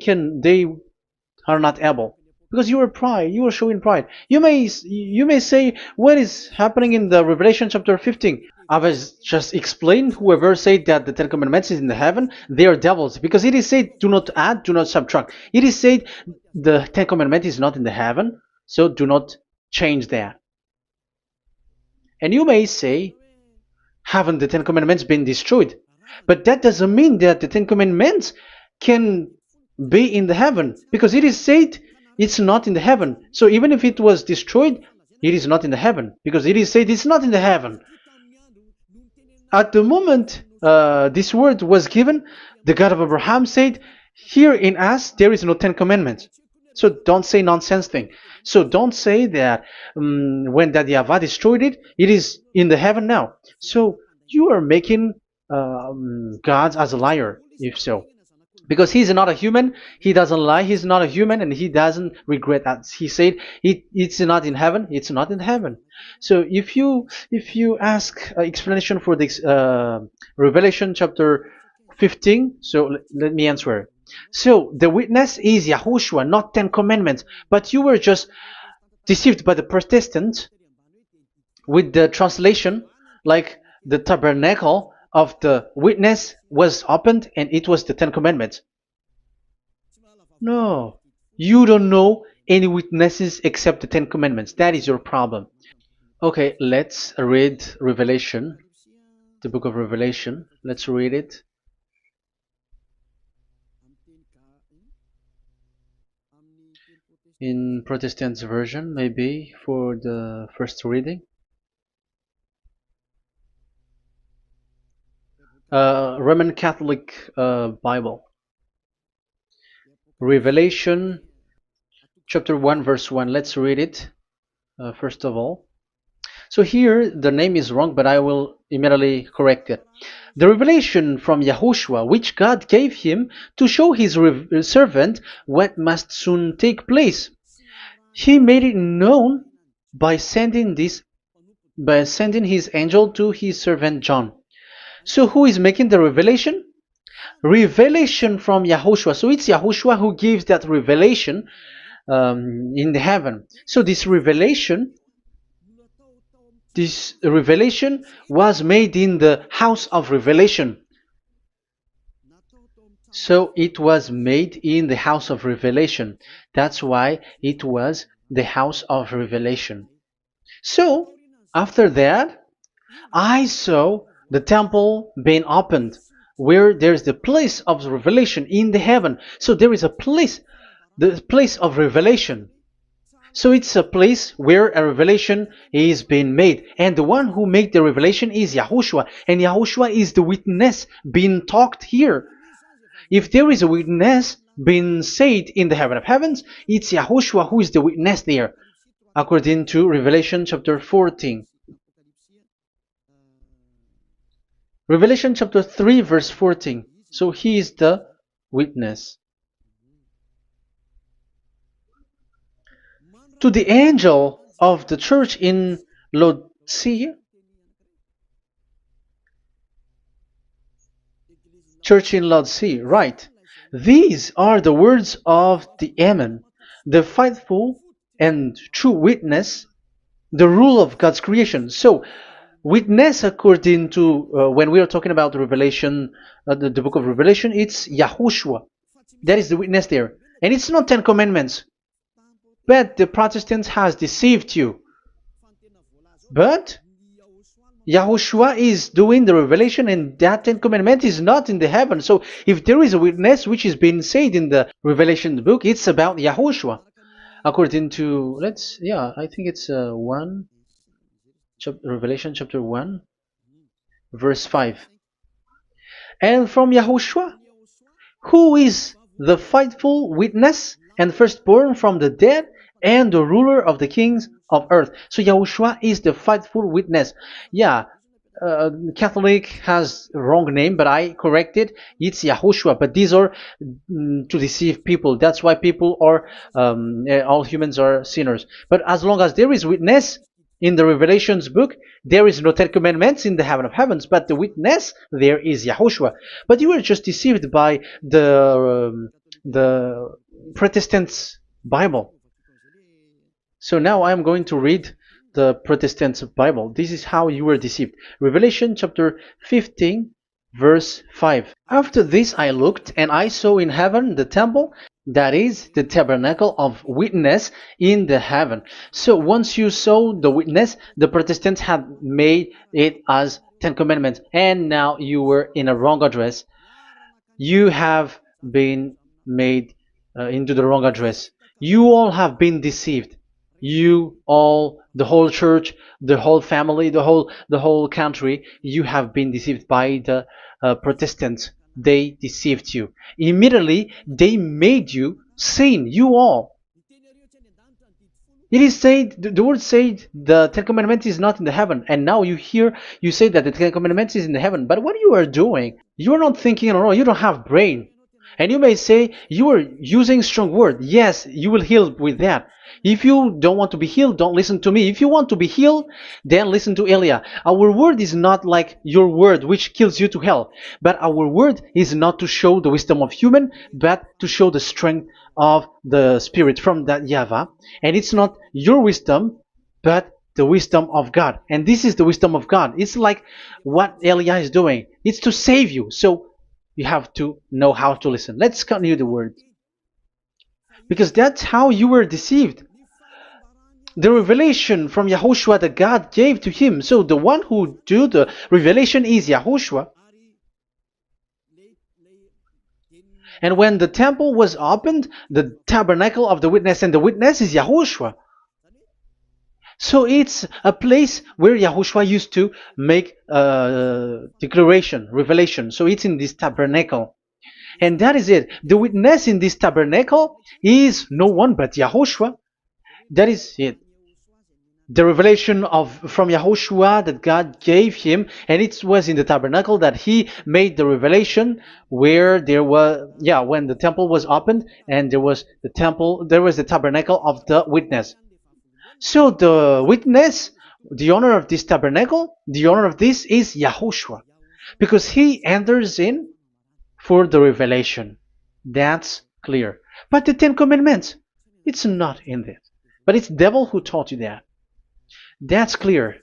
are not able because you are pride. You are showing pride. You may say what is happening in the Revelation chapter 15. I was just explained. Whoever said that the Ten Commandments is in the heaven, they are devils because it is said, "Do not add, do not subtract." It is said the Ten Commandment is not in the heaven, so do not change that. And you may say, haven't the Ten Commandments been destroyed? But that doesn't mean that the Ten Commandments can be in the heaven, because it is said it's not in the heaven. So even if it was destroyed, it is not in the heaven, because it is said it's not in the heaven. At the moment this word was given, the God of Abraham said, here in us there is no Ten Commandments. So don't say nonsense thing. So don't say that when that YAHVAH destroyed it, it is in the heaven now. So you are making God as a liar, if so. Because he's not a human, he doesn't lie, he's not a human, and he doesn't regret that. He said it's not in heaven, it's not in heaven. So if you ask explanation for this Revelation chapter 15, so let me answer. So the witness is YAHOSHUAH, not Ten Commandments. But you were just deceived by the Protestants with the translation, like the tabernacle of the witness was opened and it was the Ten Commandments. No, you don't know any witnesses except the Ten Commandments. That is your problem. Okay, let's read Revelation, the book of Revelation. Let's read it. In Protestant version, maybe for the first reading. Roman Catholic Bible. Revelation chapter 1 verse 1. Let's read it first of all. So here the name is wrong, but I will immediately correct it. The revelation from YAHOSHUAH, which God gave him to show his servant what must soon take place. He made it known by sending his angel to his servant John. So who is making the revelation? Revelation from YAHOSHUAH. So it's YAHOSHUAH who gives that revelation in the heaven. So this revelation was made in the house of revelation. So it was made in the house of revelation. That's why it was the house of revelation. So, after that, I saw the temple being opened, where there's the place of revelation in the heaven. So there is a place, the place of revelation. So it's a place where a revelation is being made. And the one who made the revelation is YAHOSHUAH. And YAHOSHUAH is the witness being talked here. If there is a witness being said in the heaven of heavens, it's YAHOSHUAH who is the witness there, according to Revelation chapter 14. Revelation chapter 3 verse 14. So he is the witness. To the angel of the church in Laodicea, church in Laodicea, right. These are the words of the Amen, the faithful and true witness, the rule of God's creation. So, witness according to, when we are talking about Revelation, the book of Revelation, it's YAHOSHUAH. That is the witness there. And it's not 10 Commandments. But the Protestants has deceived you. But YAHOSHUAH is doing the revelation, and that 10 Commandment is not in the heaven. So if there is a witness which is being said in the Revelation book, it's about YAHOSHUAH. According to, I think it's Revelation chapter 1, verse 5. And from YAHOSHUAH, who is the faithful witness and firstborn from the dead, and the ruler of the kings of earth. So YAHOSHUAH is the faithful witness. Yeah, Catholic has wrong name, but I corrected. It's YAHOSHUAH. But these are to deceive people. That's why people are, all humans are sinners. But as long as there is witness in the Revelations book, there is no 10 Commandments in the heaven of heavens, but the witness there is YAHOSHUAH. But you were just deceived by the Protestants' Bible. So now I am going to read the Protestants' Bible. This is how you were deceived. Revelation chapter 15, verse 5. After this I looked, and I saw in heaven the temple, that is the tabernacle of witness in the heaven. So once you saw the witness, the Protestants had made it as 10 Commandments, and now you were in a wrong address. You have been made into the wrong address. You all have been deceived. You all, the whole church, the whole family, the whole country, you have been deceived by the Protestants. They deceived you. Immediately, they made you sin. You all. It is said, the word said, the 10 Commandments is not in the heaven. And now you hear, you say that the 10 Commandments is in the heaven. But what you are doing, you are not thinking at all. You don't have brain. And you may say, you are using strong word. Yes, you will heal with that. If you don't want to be healed, don't listen to me. If you want to be healed, then listen to Elia. Our word is not like your word, which kills you to hell. But our word is not to show the wisdom of human, but to show the strength of the Spirit from that YAHVAH. And it's not your wisdom, but the wisdom of God. And this is the wisdom of God. It's like what Elia is doing. It's to save you. So you have to know how to listen. Let's continue the word. Because that's how you were deceived. The revelation from YAHOSHUAH that God gave to him. So the one who do the revelation is YAHOSHUAH. And when the temple was opened, the tabernacle of the witness, and the witness is YAHOSHUAH. So it's a place where YAHOSHUAH used to make declaration, revelation. So it's in this tabernacle. And that is it. The witness in this tabernacle is no one but YAHOSHUAH. That is it. The revelation from YAHOSHUAH that God gave him, and it was in the tabernacle that he made the revelation, where there was, when the temple was opened, and there was the tabernacle of the witness. So the witness, the owner of this tabernacle, the owner of this is YAHOSHUAH, because he enters in for the revelation. That's clear. But the 10 Commandments, it's not in this. But it's the devil who taught you that. That's clear.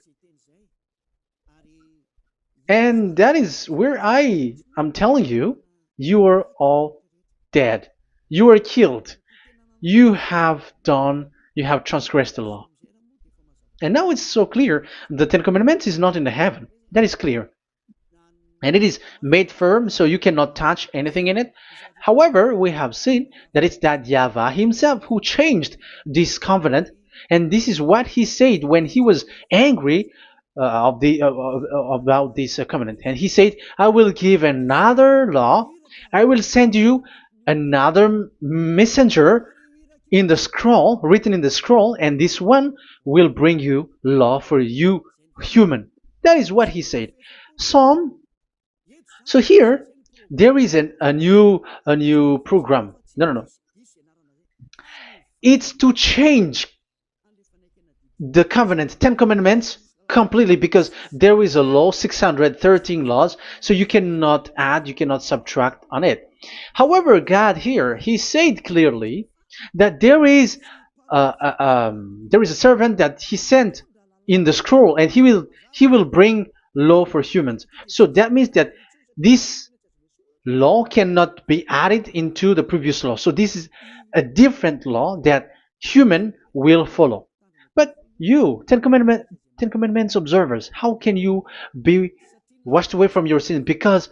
And that is where I am telling you, you are all dead. You are killed. You have You have transgressed the law. And now it's so clear. The Ten Commandments is not in the heaven. That is clear. And it is made firm, so you cannot touch anything in it. However, we have seen that it's that YAHVAH himself who changed this covenant, and this is what he said when he was angry about this covenant. And he said, "I will give another law. I will send you another messenger in the scroll, written in the scroll, and this one will bring you law for you, human." That is what he said. Psalm so here there is a new program. No, no, no. It's to change the covenant, Ten Commandments completely, because there is a law, 613 laws, so you cannot add, you cannot subtract on it. However, God here, He said clearly that there is a servant that He sent in the scroll, and He will bring law for humans. So that means that this law cannot be added into the previous law. So this is a different law that human will follow. But you, Ten Commandments observers, how can you be washed away from your sin? Because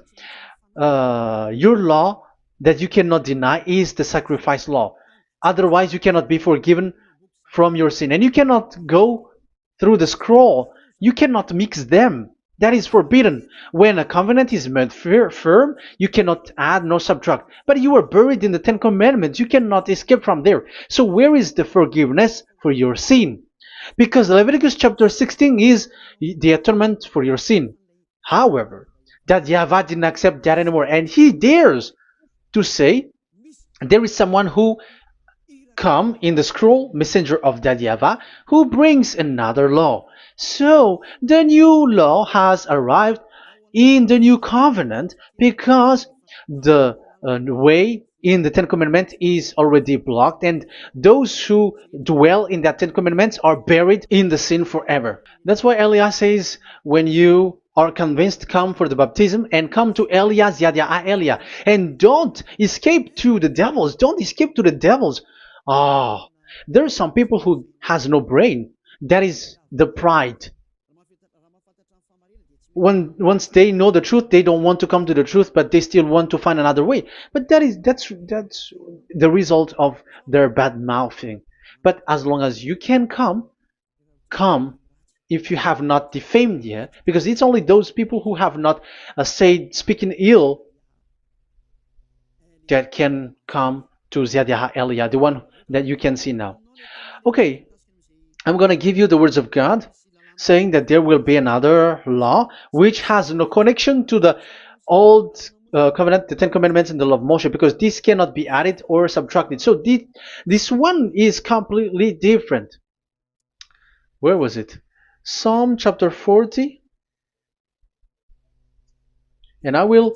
your law that you cannot deny is the sacrifice law. Otherwise, you cannot be forgiven from your sin. And you cannot go through the scroll. You cannot mix them. That is forbidden. When a covenant is made firm, you cannot add nor subtract. But you are buried in the Ten Commandments. You cannot escape from there. So where is the forgiveness for your sin? Because Leviticus chapter 16 is the atonement for your sin. However, that YAHVAH didn't accept that anymore. And he dares to say there is someone who come in the scroll, messenger of that YAHVAH, who brings another law. So the new law has arrived in the new covenant because the way in the Ten Commandments is already blocked, and those who dwell in that Ten Commandments are buried in the sin forever. That's why Elias says, when you are convinced, come for the baptism and come to Elias, Yadiah Elia, and don't escape to the devils. Don't escape to the devils. Ah, there are some people who has no brain. That is the pride. Once they know the truth, they don't want to come to the truth, but they still want to find another way. But that's the result of their bad mouthing. But as long as you can come if you have not defamed yet, because it's only those people who have not said speaking ill that can come to Yadiah Elia, the one that you can see now. Okay, I'm going to give you the words of God, saying that there will be another law which has no connection to the old covenant, the Ten Commandments and the law of Moshe, because this cannot be added or subtracted. So this one is completely different. Where was it? Psalm chapter 40. And I will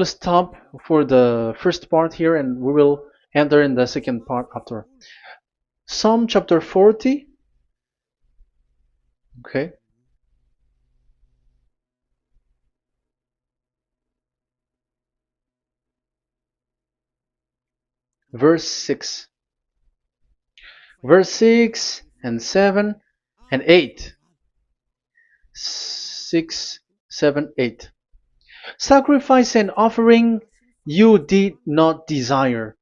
stop for the first part here, and we will enter in the second part after. Psalm chapter 40. Okay. Verse 6. Verse 6 and 7 and 8. 6, 7, 8. Sacrifice and offering you did not desire,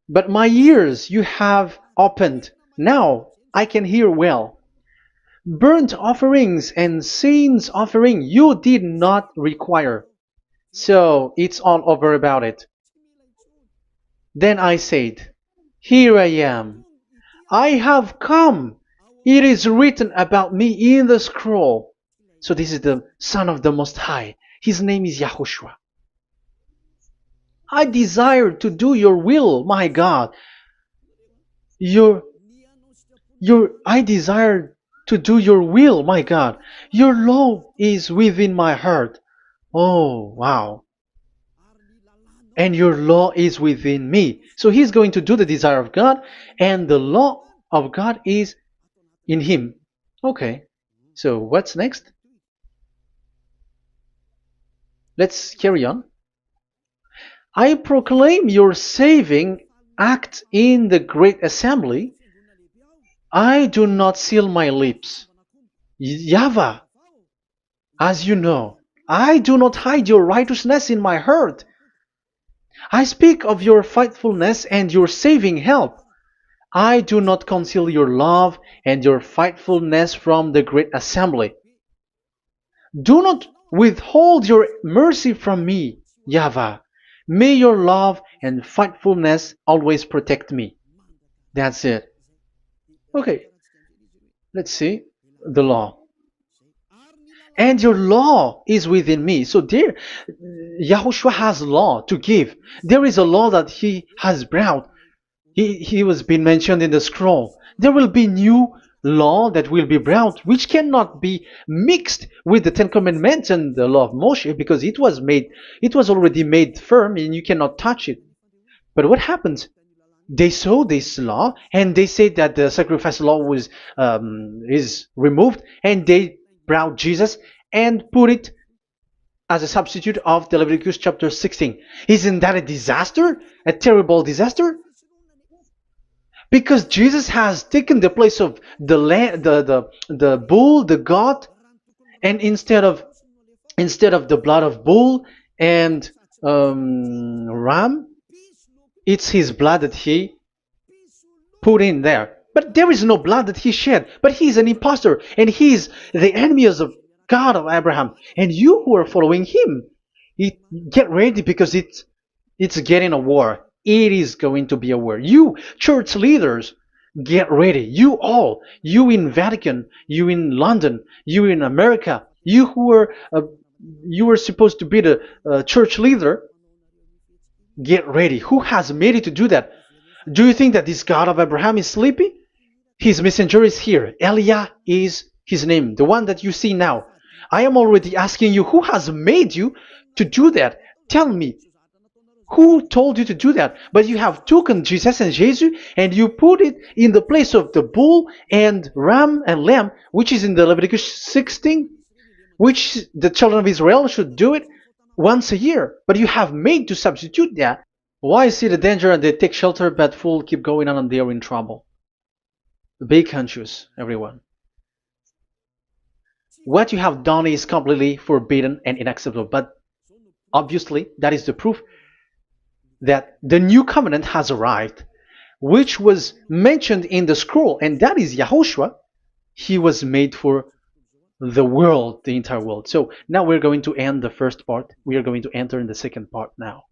but my ears you have opened. Now I can hear well. Burnt offerings and sins offering you did not require. So it's all over about it. Then I said, here I am. I have come. It is written about me in the scroll. So this is the Son of the Most High. His name is YAHOSHUAH. I desire to do your will, my God. I desire to do your will, my God. Your law is within my heart. Oh, wow. And your law is within me. So he's going to do the desire of God, and the law of God is in him. Okay. So what's next? Let's carry on. I proclaim your saving act in the great assembly, I do not seal my lips. YAHVAH, as you know, I do not hide your righteousness in my heart. I speak of your faithfulness and your saving help. I do not conceal your love and your faithfulness from the great assembly. Do not withhold your mercy from me, YAHVAH. May your love and faithfulness always protect me. That's it. Okay, let's see the law. And your law is within me. So there, Yahushua has law to give. There is a law that he has brought. He was being mentioned in the scroll. There will be new law that will be brought, which cannot be mixed with the Ten Commandments and the law of Moshe, because it was already made firm, and you cannot touch it. But what happens? They saw this law, and they said that the sacrifice law was is removed, and they brought Jesus and put it as a substitute of the Leviticus chapter 16. Isn't that a disaster? A terrible disaster? Because Jesus has taken the place of the bull, the goat, and instead of the blood of bull and ram, it's his blood that he put in there. But there is no blood that he shed. But he's an impostor, and he's the enemy of God of Abraham. And you who are following him, get ready, because it's getting a war. It is going to be a war. You church leaders, get ready. You all, you in Vatican, you in London, you in America, you were supposed to be the church leader. Get ready. Who has made it to do that? Do you think that this God of Abraham is sleepy? His messenger is here. Eliah is his name, the one that you see now. I am already asking you, who has made you to do that? Tell me, who told you to do that? But you have taken Jesus and Jesus, and you put it in the place of the bull and ram and lamb, which is in the Leviticus 16, which the children of Israel should do it once a year. But you have made to substitute that. Why see the danger and they take shelter, but fool keep going on and they are in trouble? Be conscious, everyone. What you have done is completely forbidden and unacceptable. But obviously, that is the proof that the new covenant has arrived, which was mentioned in the scroll, and that is Yahushua. He was made for the world, the entire world. So now we're going to end the first part. We are going to enter in the second part now.